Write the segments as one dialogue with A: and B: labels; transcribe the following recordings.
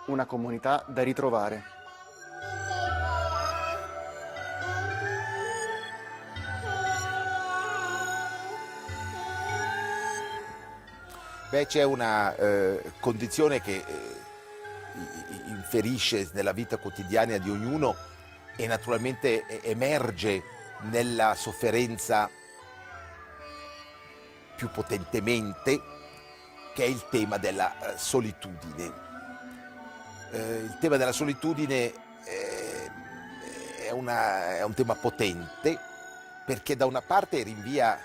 A: una comunità da ritrovare.
B: Beh, c'è una condizione che inferisce nella vita quotidiana di ognuno e naturalmente emerge nella sofferenza più potentemente, che è il tema della solitudine. Il tema della solitudine è un tema potente perché da una parte rinvia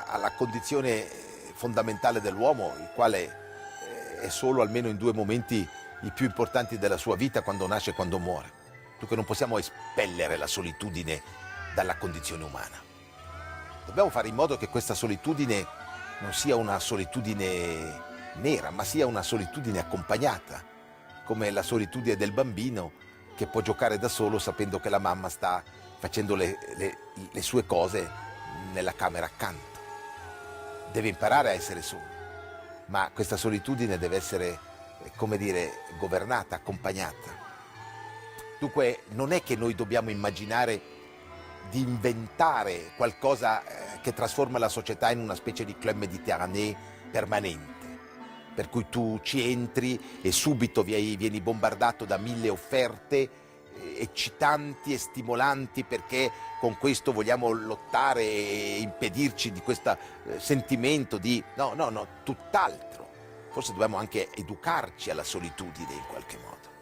B: alla condizione fondamentale dell'uomo, il quale è solo almeno in due momenti i più importanti della sua vita, quando nasce e quando muore. Dunque non possiamo espellere la solitudine dalla condizione umana. Dobbiamo fare in modo che questa solitudine non sia una solitudine nera, ma sia una solitudine accompagnata, come la solitudine del bambino che può giocare da solo sapendo che la mamma sta facendo le sue cose nella camera accanto. Deve imparare a essere solo, ma questa solitudine deve essere, come dire, governata, accompagnata. Dunque non è che noi dobbiamo immaginare di inventare qualcosa che trasforma la società in una specie di club méditerranée permanente, per cui tu ci entri e subito vieni bombardato da 1000 offerte eccitanti e stimolanti, perché con questo vogliamo lottare e impedirci di questo sentimento di no, tutt'altro. Forse dobbiamo anche educarci alla solitudine in qualche modo.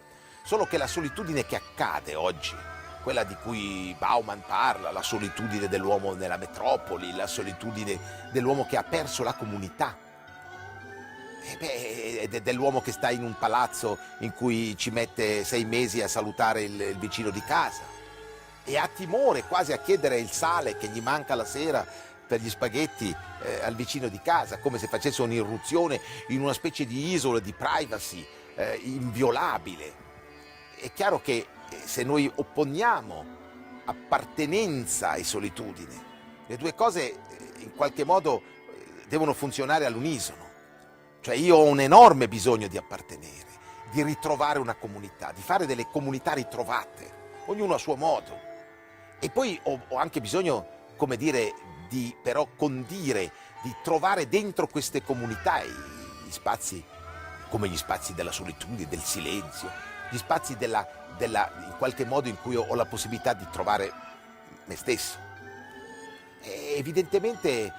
B: Solo che la solitudine che accade oggi, quella di cui Bauman parla, la solitudine dell'uomo nella metropoli, la solitudine dell'uomo che ha perso la comunità, dell'uomo che sta in un palazzo in cui ci mette 6 mesi a salutare il vicino di casa e ha timore quasi a chiedere il sale che gli manca la sera per gli spaghetti al vicino di casa, come se facesse un'irruzione in una specie di isola di privacy inviolabile. È chiaro che se noi opponiamo appartenenza e solitudine, le due cose in qualche modo devono funzionare all'unisono. Cioè io ho un enorme bisogno di appartenere, di ritrovare una comunità, di fare delle comunità ritrovate, ognuno a suo modo. E poi ho anche bisogno, come dire, di però condire, di trovare dentro queste comunità gli spazi, come gli spazi della solitudine, del silenzio, gli spazi in qualche modo in cui ho la possibilità di trovare me stesso. E evidentemente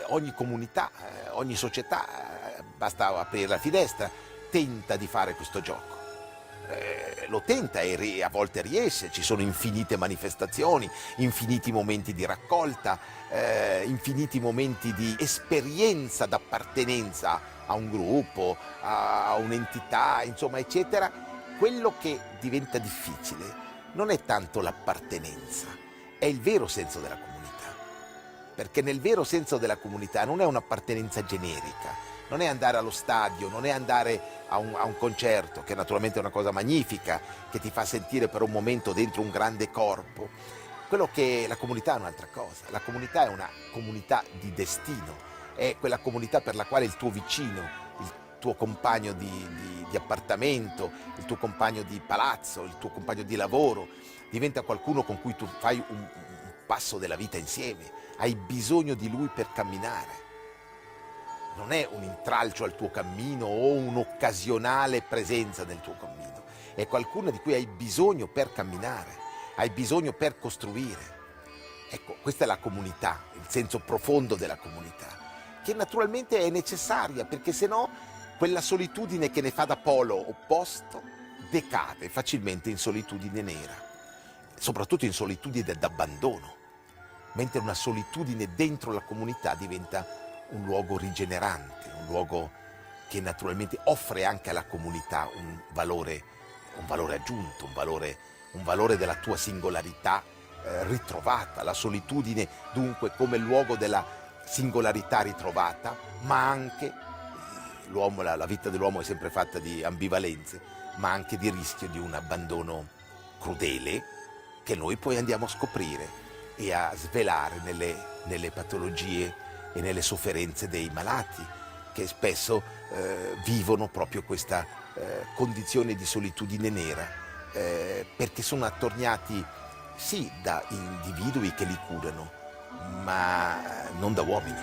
B: ogni comunità, ogni società, basta aprire la finestra, tenta di fare questo gioco. Lo tenta e a volte riesce, ci sono infinite manifestazioni, infiniti momenti di raccolta, infiniti momenti di esperienza d'appartenenza a un gruppo, a un'entità, insomma, eccetera. Quello che diventa difficile non è tanto l'appartenenza, è il vero senso della comunità. Perché nel vero senso della comunità non è un'appartenenza generica, non è andare allo stadio, non è andare a un concerto, che naturalmente è una cosa magnifica, che ti fa sentire per un momento dentro un grande corpo. Quello che la comunità è un'altra cosa. La comunità è una comunità di destino, è quella comunità per la quale il tuo vicino, il tuo compagno di appartamento, il tuo compagno di palazzo, il tuo compagno di lavoro, diventa qualcuno con cui tu fai un passo della vita insieme, hai bisogno di lui per camminare. Non è un intralcio al tuo cammino o un'occasionale presenza nel tuo cammino, è qualcuno di cui hai bisogno per camminare, hai bisogno per costruire. Ecco, questa è la comunità, il senso profondo della comunità, che naturalmente è necessaria, perché sennò quella solitudine che ne fa da polo opposto decade facilmente in solitudine nera, soprattutto in solitudine d'abbandono, mentre una solitudine dentro la comunità diventa un luogo rigenerante, un luogo che naturalmente offre anche alla comunità un valore aggiunto, un valore della tua singolarità ritrovata. La solitudine dunque come luogo della singolarità ritrovata, ma anche la vita dell'uomo è sempre fatta di ambivalenze, ma anche di rischio di un abbandono crudele che noi poi andiamo a scoprire e a svelare nelle patologie e nelle sofferenze dei malati, che spesso vivono proprio questa condizione di solitudine nera, perché sono attorniati sì da individui che li curano, ma non da uomini.